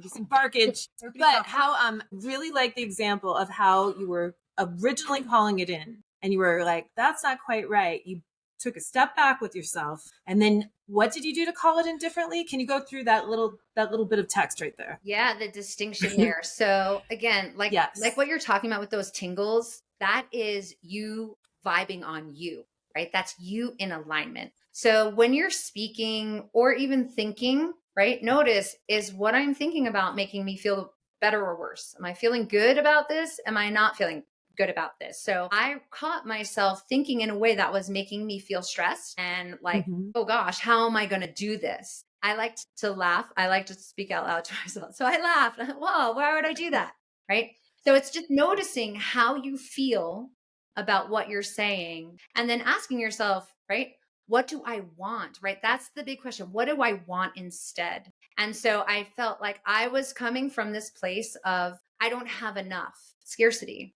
some barkage, but how really like the example of how you were originally calling it in and you were like, that's not quite right. You took a step back with yourself. And then what did you do to call it in differently? Can you go through that little bit of text right there? Yeah, the distinction there. So again, like what you're talking about with those tingles, that is you vibing on you, right? That's you in alignment. So when you're speaking or even thinking, right, notice, is what I'm thinking about making me feel better or worse? Am I feeling good about this? Am I not feeling good about this? So I caught myself thinking in a way that was making me feel stressed and like, oh gosh, how am I going to do this? I like to laugh. I like to speak out loud to myself. So I laughed. Whoa, why would I do that? Right? So it's just noticing how you feel about what you're saying and then asking yourself, right, what do I want? Right? That's the big question. What do I want instead? And so I felt like I was coming from this place of I don't have enough, scarcity,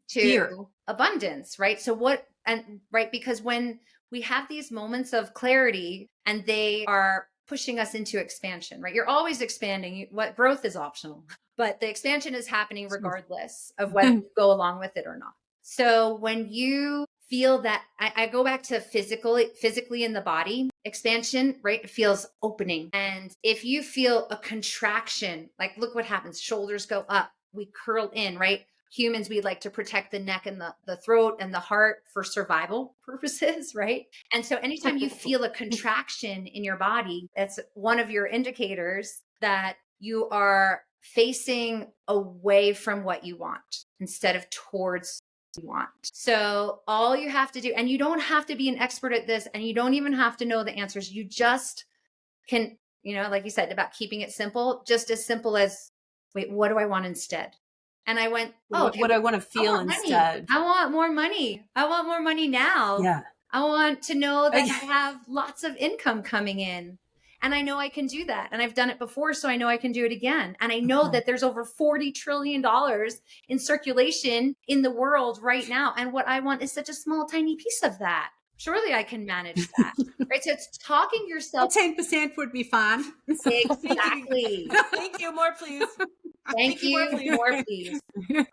to fear, abundance, right? So because when we have these moments of clarity and they are pushing us into expansion, right? You're always expanding. What growth is optional, but the expansion is happening regardless of whether you go along with it or not. So when you feel that, I go back to physically in the body, expansion, right? It feels opening. And if you feel a contraction, like look what happens, shoulders go up, we curl in, right? Humans, we like to protect the neck and the throat and the heart for survival purposes, right? And so anytime you feel a contraction in your body, that's one of your indicators that you are facing away from what you want instead of towards what you want. So all you have to do, and you don't have to be an expert at this, and you don't even have to know the answers. You just can, like you said about keeping it simple, just as simple as, wait, what do I want instead? And I went, what do I want to feel instead? I want more money. I want more money now. Yeah. I want to know that I have lots of income coming in. And I know I can do that. And I've done it before, so I know I can do it again. And I know that there's over $40 trillion in circulation in the world right now. And what I want is such a small, tiny piece of that. Surely I can manage that. Right. So it's talking yourself. 10% would be fine. Exactly. Thank you. More, please. Thank you. More, please.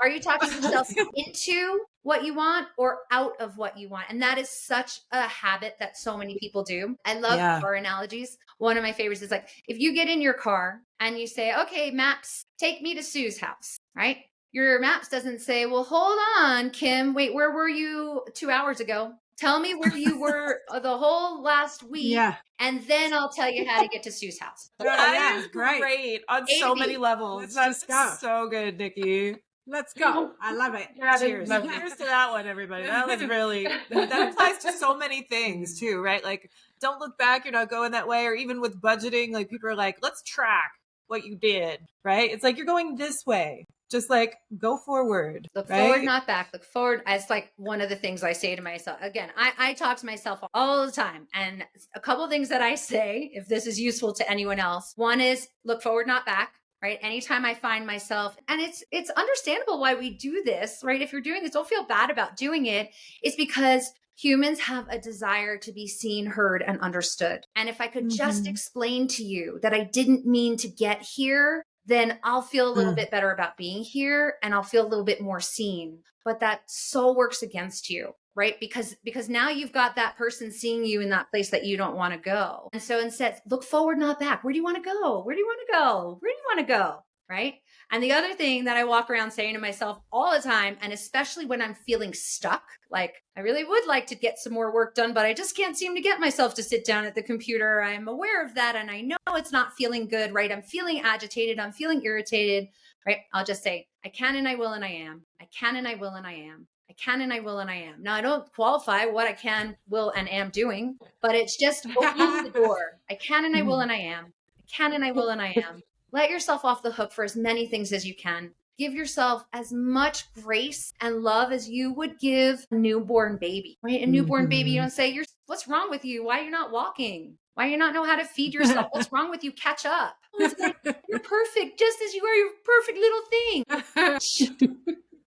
Are you talking yourself into what you want or out of what you want? And that is such a habit that so many people do. I love car analogies. One of my favorites is like, if you get in your car and you say, okay, maps, take me to Sue's house, right? Your maps doesn't say, well, hold on, Kim. Wait, where were you 2 hours ago? Tell me where you were the whole last week, and then I'll tell you how to get to Sue's house. That is great on so many levels. Let's go. So good, Nikki. Let's go. I love it. Cheers. Cheers to that one, everybody. That was really, that applies to so many things too, right? Like, don't look back, you're not going that way. Or even with budgeting, like people are like, let's track what you did, right? It's like, you're going this way. Just like go forward. Look forward, not back. Look forward. It's like one of the things I say to myself. Again, I talk to myself all the time. And a couple of things that I say, if this is useful to anyone else. One is look forward, not back. Right. Anytime I find myself, and it's understandable why we do this, right? If you're doing this, don't feel bad about doing it. It's because humans have a desire to be seen, heard, and understood. And if I could just explain to you that I didn't mean to get here, then I'll feel a little bit better about being here and I'll feel a little bit more seen. But that so works against you, right? Because now you've got that person seeing you in that place that you don't want to go. And so instead, look forward, not back. Where do you want to go? Where do you want to go? Where do you want to go? Right? And the other thing that I walk around saying to myself all the time, and especially when I'm feeling stuck, like I really would like to get some more work done, but I just can't seem to get myself to sit down at the computer. I'm aware of that. And I know it's not feeling good, right? I'm feeling agitated. I'm feeling irritated, right? I'll just say, I can and I will and I am. I can and I will and I am. I can and I will and I am. Now, I don't qualify what I can, will, and am doing, but it's just opening the door. I can and I will and I am. I can and I will and I am. Let yourself off the hook for as many things as you can. Give yourself as much grace and love as you would give a newborn baby, right? A newborn baby, you don't say, what's wrong with you? Why are you not walking? Why do you not know how to feed yourself? What's wrong with you? Catch up. It's like, you're perfect just as you are, your perfect little thing.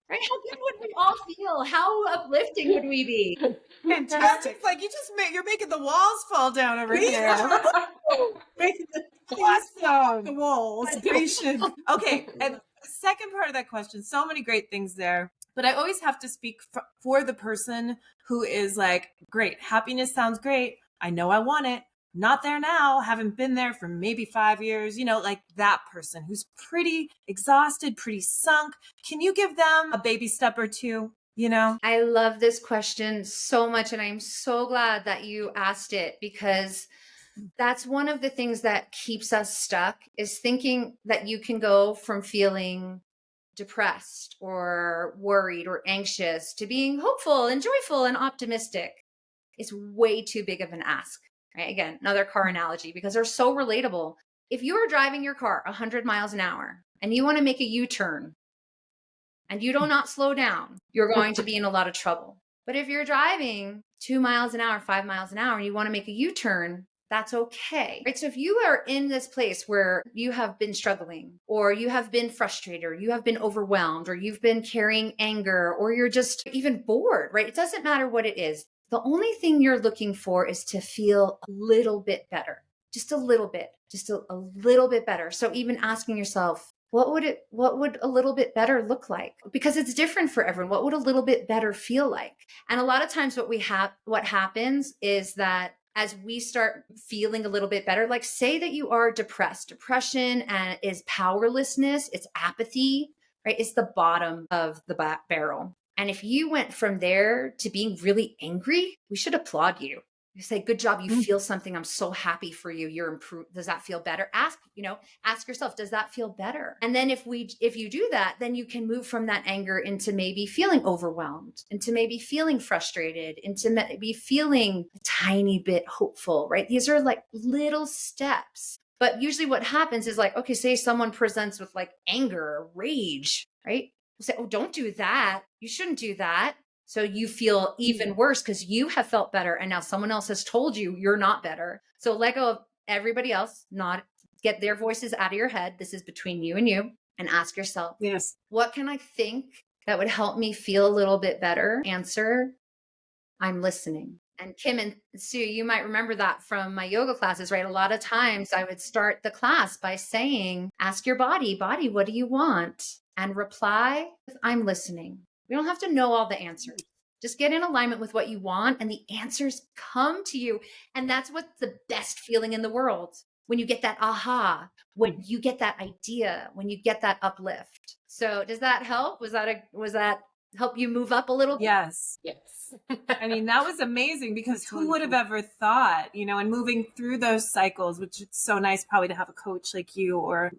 Right? How good would we all feel? How uplifting would we be? Fantastic. It's like you're making the walls fall down over here. Awesome. The walls. Okay. And second part of that question, so many great things there. But I always have to speak for the person who is like, great, happiness sounds great. I know I want it. Not there now, haven't been there for maybe 5 years, like that person who's pretty exhausted, pretty sunk. Can you give them a baby step or two? I love this question so much. And I'm so glad that you asked it, because that's one of the things that keeps us stuck, is thinking that you can go from feeling depressed or worried or anxious to being hopeful and joyful and optimistic. It's way too big of an ask. Right? Again, another car analogy, because they're so relatable. If you are driving your car 100 miles an hour and you want to make a U-turn and you do not slow down, you're going to be in a lot of trouble. But if you're driving 2 miles an hour, 5 miles an hour, and you want to make a U-turn, that's okay. Right? So if you are in this place where you have been struggling, or you have been frustrated, or you have been overwhelmed, or you've been carrying anger, or you're just even bored, right? It doesn't matter what it is. The only thing you're looking for is to feel a little bit better, just a little bit better. So even asking yourself, what would a little bit better look like? Because it's different for everyone. What would a little bit better feel like? And a lot of times what happens is that as we start feeling a little bit better, like say that you are depressed, depression is powerlessness, it's apathy, right? It's the bottom of the barrel. And if you went from there to being really angry, we should applaud you. You say, good job. You feel something. I'm so happy for you. You're improved. Does that feel better? Ask yourself, does that feel better? And then if you do that, then you can move from that anger into maybe feeling overwhelmed, into maybe feeling frustrated, into maybe feeling a tiny bit hopeful, right? These are like little steps. But usually what happens is like, okay, say someone presents with like anger or rage, right? We'll say, oh, don't do that. You shouldn't do that. So you feel even worse because you have felt better. And now someone else has told you you're not better. So let go of everybody else, not get their voices out of your head. This is between you, and ask yourself, yes, what can I think that would help me feel a little bit better? Answer, I'm listening. And Kim and Sue, you might remember that from my yoga classes, right? A lot of times I would start the class by saying, ask your body, what do you want? And reply with, I'm listening. You don't have to know all the answers. Just get in alignment with what you want and the answers come to you. And that's what's the best feeling in the world. When you get that aha, when you get that idea, when you get that uplift. So does that help? Was that help you move up a little bit? Yes. Yes. I mean, that was amazing because who would have ever thought, and moving through those cycles, which is so nice probably to have a coach like you or,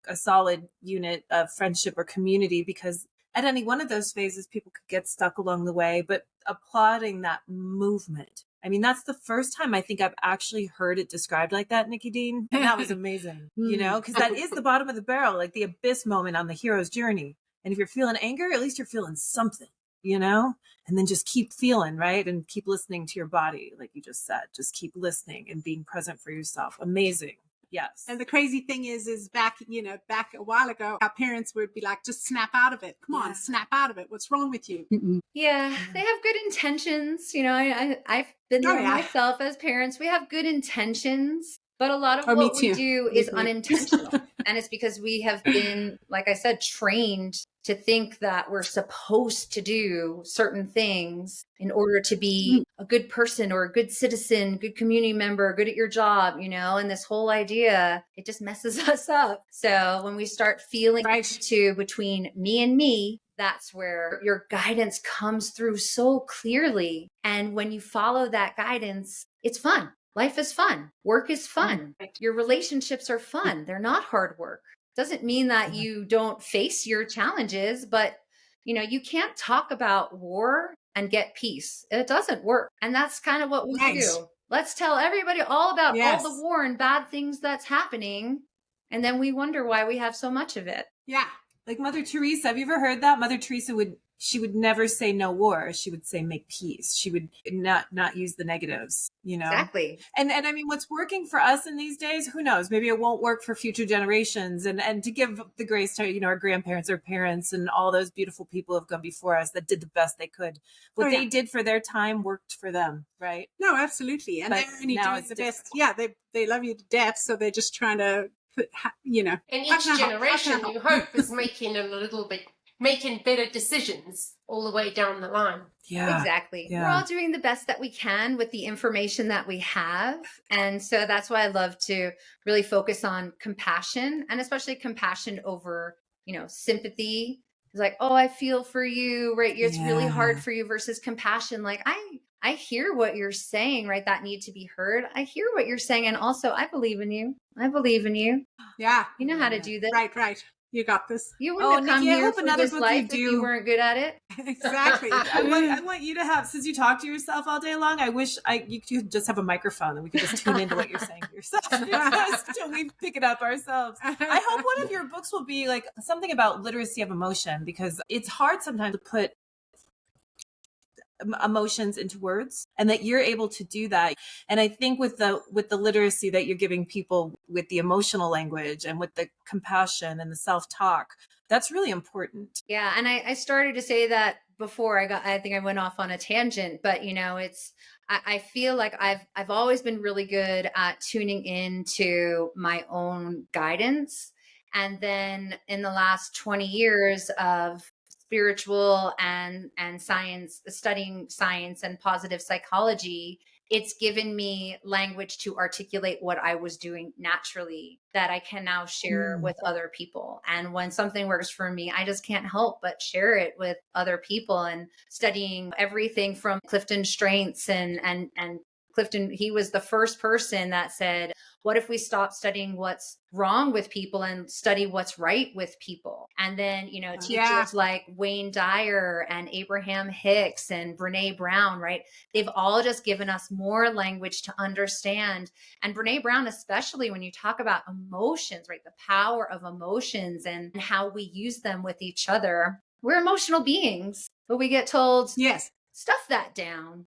a solid unit of friendship or community, because at any one of those phases, people could get stuck along the way, but applauding that movement. I mean, that's the first time I think I've actually heard it described like that, Nikki Dean. And that was amazing, because that is the bottom of the barrel, like the abyss moment on the hero's journey. And if you're feeling anger, at least you're feeling something, and then just keep feeling, right? And keep listening to your body. Like you just said, just keep listening and being present for yourself. Amazing. Yes. And the crazy thing is back a while ago, our parents would be like, just snap out of it. Come on, snap out of it. What's wrong with you? Yeah, they have good intentions. I've been there myself as parents. We have good intentions, but a lot of what we do is unintentional. And it's because we have been, like I said, trained to think that we're supposed to do certain things in order to be a good person or a good citizen, good community member, good at your job, and this whole idea, it just messes us up. So when we start feeling between me and me, that's where your guidance comes through so clearly. And when you follow that guidance, it's fun. Life is fun. Work is fun. Your relationships are fun. They're not hard work. Doesn't mean that you don't face your challenges, but you can't talk about war and get peace. It doesn't work. And that's kind of what we do. Let's tell everybody all about all the war and bad things that's happening. And then we wonder why we have so much of it. Yeah. Like Mother Teresa, have you ever heard that? Mother Teresa would never say no war. She would say make peace. She would not use the negatives, Exactly. And I mean, what's working for us in these days, who knows? Maybe it won't work for future generations. And to give the grace to, our grandparents, our parents, and all those beautiful people who have gone before us that did the best they could. What they did for their time worked for them, right? No, absolutely. And they're only doing the best. Yeah, they love you to death. So they're just trying to put, And each generation, you hope, is making better decisions all the way down the line. Yeah, exactly. Yeah. We're all doing the best that we can with the information that we have. And so that's why I love to really focus on compassion, and especially compassion over, sympathy. It's like, oh, I feel for you, right? It's really hard for you, versus compassion. Like, I hear what you're saying, right? That need to be heard. I hear what you're saying. And also, I believe in you. I believe in you. Yeah. You know how to do this. Right. You got this. You wouldn't have come Nikki, here for this life if you weren't good at it. Exactly. I want you to have, since you talk to yourself all day long, I wish you could just have a microphone and we could just tune into what you're saying to yourself until we pick it up ourselves. I hope one of your books will be like something about literacy of emotion, because it's hard sometimes to put emotions into words, and that you're able to do that. And I think with the literacy that you're giving people with the emotional language and with the compassion and the self-talk, that's really important. Yeah. And I started to say that before I think I went off on a tangent, but I feel like I've always been really good at tuning into my own guidance. And then in the last 20 years of spiritual and science, studying science and positive psychology, it's given me language to articulate what I was doing naturally that I can now share with other people. And when something works for me, I just can't help but share it with other people. And studying everything from Clifton Strengths and Clifton, he was the first person that said, what if we stop studying what's wrong with people and study what's right with people? And then, teachers like Wayne Dyer and Abraham Hicks and Brene Brown, right? They've all just given us more language to understand. And Brene Brown, especially when you talk about emotions, right? The power of emotions and how we use them with each other. We're emotional beings, but we get told, stuff that down,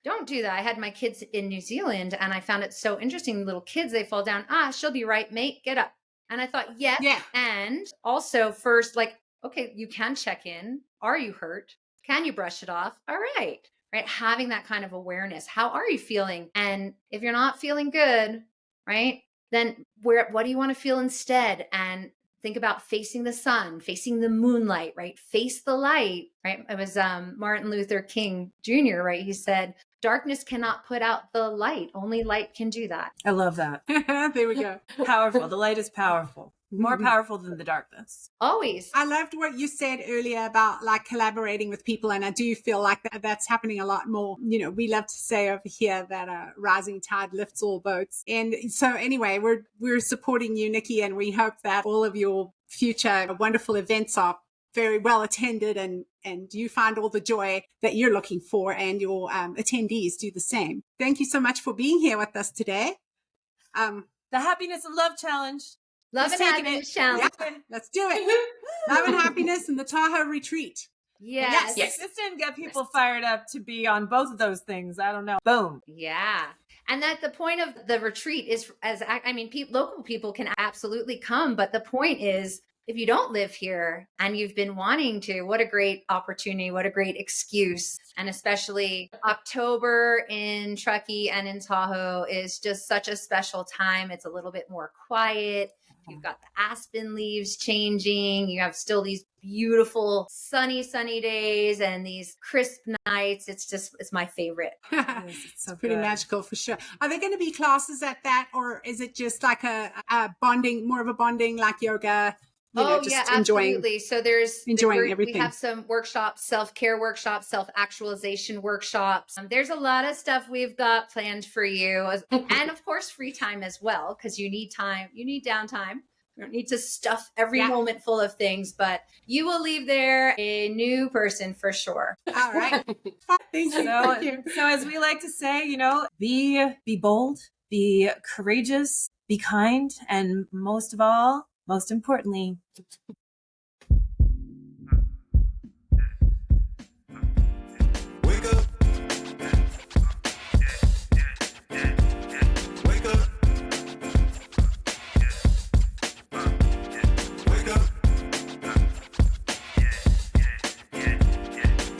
Don't do that. I had my kids in New Zealand and I found it so interesting. Little kids, they fall down. She'll be right, mate. Get up. And I thought, yes. Yeah. And also first, like, okay, you can check in. Are you hurt? Can you brush it off? All right. right? Having that kind of awareness. How are you feeling? And if you're not feeling good, right, then what do you want to feel instead? And think about facing the sun, facing the moonlight, right? Face the light, right? It was Martin Luther King Jr., right? He said, darkness cannot put out the light. Only light can do that. I love that. There we go. Powerful. The light is powerful. More powerful than the darkness. Always. I loved what you said earlier about like collaborating with people. And I do feel like that's happening a lot more. You know, we love to say over here that rising tide lifts all boats. And so anyway, we're supporting you, Nikki, and we hope that all of your future wonderful events are very well attended and you find all the joy that you're looking for and your attendees do the same. Thank you so much for being here with us today. The Happiness and Love Challenge. Love and Happiness Challenge. Yeah, let's do it. Love and Happiness and the Tahoe Retreat. Yes. This didn't get people fired up to be on both of those things. I don't know. Boom. Yeah. And that the point of the retreat is, local people can absolutely come, but the point is, if you don't live here and you've been wanting to, what a great opportunity, what a great excuse. And especially October in Truckee and in Tahoe is just such a special time. It's a little bit more quiet. You've got the aspen leaves changing. You have still these beautiful sunny days and these crisp nights. It's my favorite. It's so pretty magical for sure. Are there going to be classes at that, or is it just like a bonding, more of a bonding like yoga? Absolutely. So enjoying everything. We have some workshops, self-care workshops, self-actualization workshops. There's a lot of stuff we've got planned for you. And of course, free time as well, because you need time. You need downtime. You don't need to stuff every moment full of things, but you will leave there a new person for sure. All right. Thank you. So as we like to say, be bold, be courageous, be kind, and most importantly, wake up. Wake up. Wake up.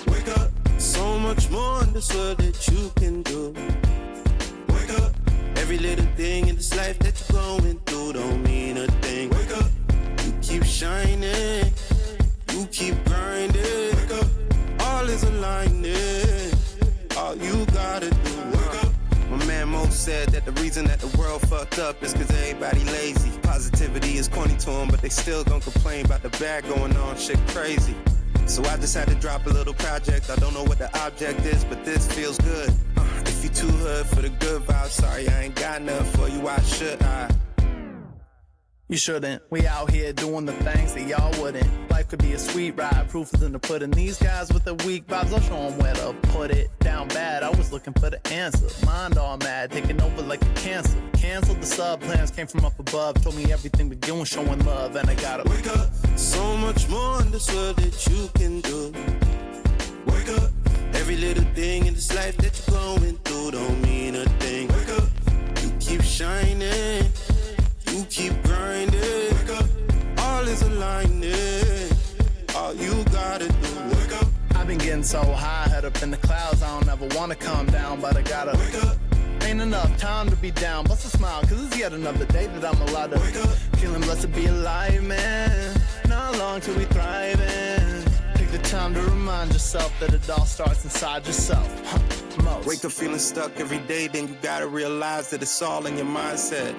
Wake up. So much more in this world that you can do. Wake up. Every little thing in this life that you're going through don't mean a thing. Wake up. You keep shining. You keep grinding. Wake up. All is aligning. All you gotta do. Wake up. My man Mo said that the reason that the world fucked up is cause everybody lazy. Positivity is corny to them, but they still gon' complain about the bad going on. Shit crazy. So I just had to drop a little project. I don't know what the object is, but this feels good. If you too hood for the good vibe, sorry I ain't got nothing for you, why should I? You shouldn't. We out here doing the things that y'all wouldn't. Life could be a sweet ride, proof is in the pudding. These guys with the weak vibes, I'll show them where to put it. Down bad, I was looking for the answer. Mind all mad, taking over like a cancer. Canceled the sub plans, came from up above. Told me everything but doing, showing love, and I gotta wake up. So much more in this world that you can do. Wake up. Every little thing in this life that you're going through don't mean a thing. Wake up. You keep shining. You keep grinding. Wake up. All is aligning. All you gotta do. Wake up. I've been getting so high, head up in the clouds. I don't ever wanna come down, but I gotta wake up. Ain't enough time to be down. Bust a smile, cause it's yet another day that I'm allowed to wake up. Feeling blessed to be alive, man. Not long till we thriving. Take the time to remind yourself that it all starts inside yourself. Most. Wake up feeling stuck every day, then you gotta realize that it's all in your mindset.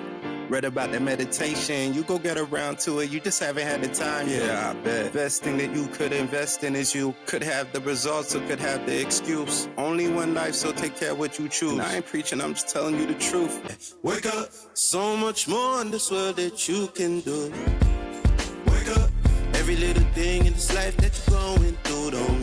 Read about that meditation, you go get around to it, you just haven't had the time. Yeah, I bet. Best thing that you could invest in is you. Could have the results or could have the excuse. Only one life, so take care of what you choose. And I ain't preaching, I'm just telling you the truth. Wake up, so much more in this world that you can do. Wake up, every little thing in this life that you're going through don't